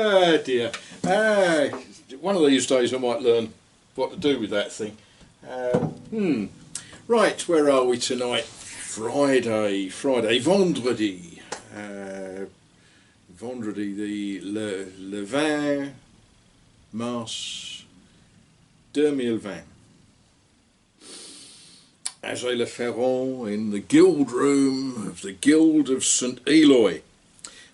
Ah dear. One of these days I might learn what to do with that thing. Right, where are we tonight? Friday, Vendredi. Vendredi, le 20 mars 2020. Azay-le-Ferron in the guild room of the Guild of St Eloy,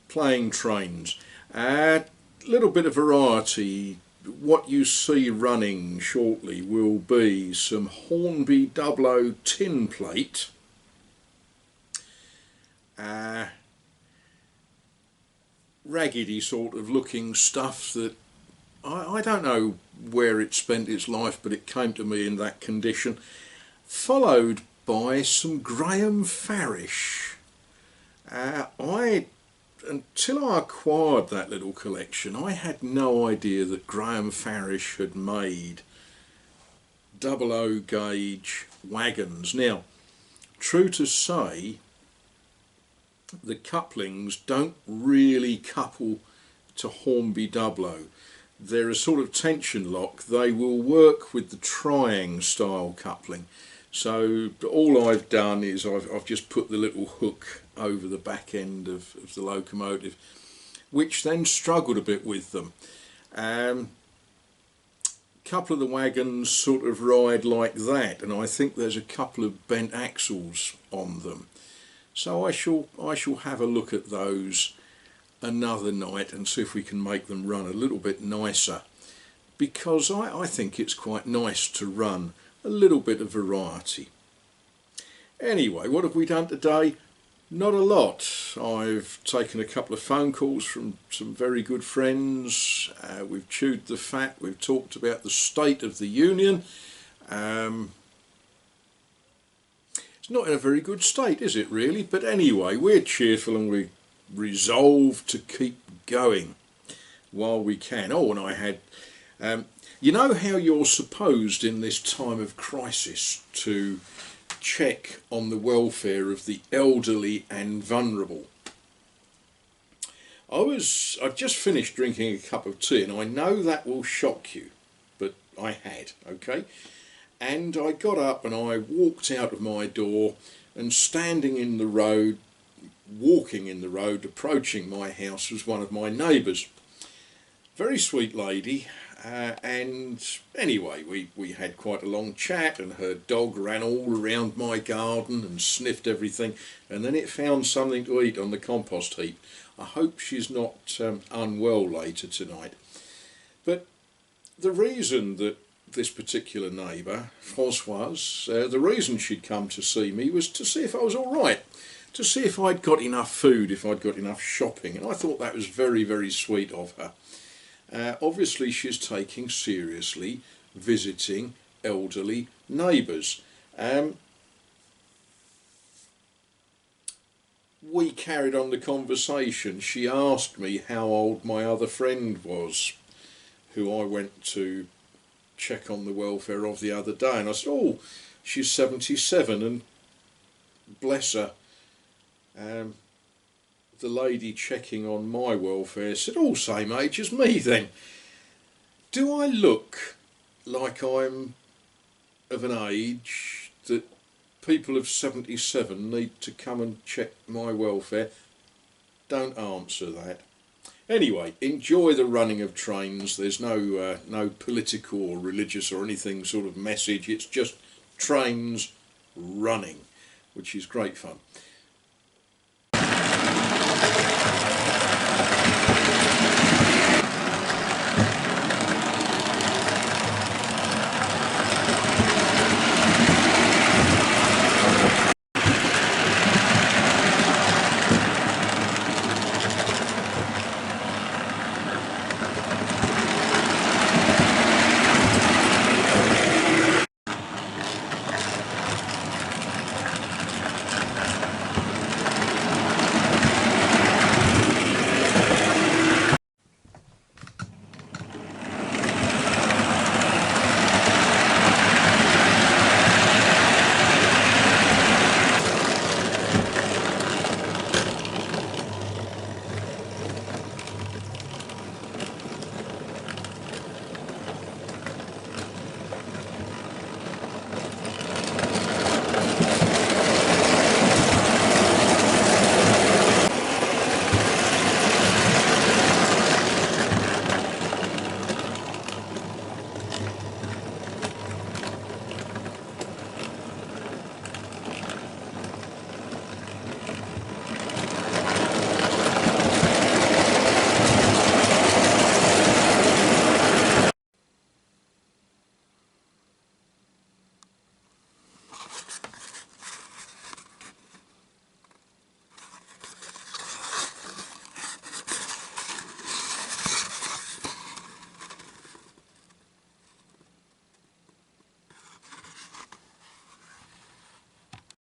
playing trains. A little bit of variety. What you see running shortly will be some Hornby Dublo tin plate, raggedy sort of looking stuff that I don't know where it spent its life, but it came to me in that condition, followed by some Graham Farish. Until I acquired that little collection, I had no idea that Graham Farish had made 00 gauge wagons. Now, true to say, the couplings don't really couple to Hornby Dublo. They're a sort of tension lock. They will work with the triangle style coupling. So all I've done is I've just put the little hook over the back end of the locomotive, which then struggled a bit with them. Couple of the wagons sort of ride like that, and I think there's a couple of bent axles on them. So I shall have a look at those another night and see if we can make them run a little bit nicer, because I think it's quite nice to run a little bit of variety. Anyway, what have we done today? Not a lot. I've taken a couple of phone calls from some very good friends. We've chewed the fat. We've talked about the state of the union. It's not in a very good state, is it really? But anyway, we're cheerful and we're resolved to keep going while we can. Oh, and I had... you know how you're supposed in this time of crisis to check on the welfare of the elderly and vulnerable? I've just finished drinking a cup of tea, and I know that will shock you, but I had, okay? And I got up and I walked out of my door, and standing in the road, walking in the road, approaching my house was one of my neighbours. Very sweet lady. And anyway, we had quite a long chat, and her dog ran all around my garden and sniffed everything, and then it found something to eat on the compost heap. I hope she's not unwell later tonight. But the reason that this particular neighbour, Françoise, the reason she'd come to see me was to see if I was all right, to see if I'd got enough food, if I'd got enough shopping, and I thought that was very, very sweet of her. Obviously she's taking seriously visiting elderly neighbours. We carried on the conversation. She asked me how old my other friend was, who I went to check on the welfare of the other day, and I said, oh, she's 77, and bless her, the lady checking on my welfare said, oh, same age as me then. Do I look like I'm of an age that people of 77 need to come and check my welfare? Don't answer that. Anyway, enjoy the running of trains. There's no political or religious or anything sort of message. It's just trains running, which is great fun.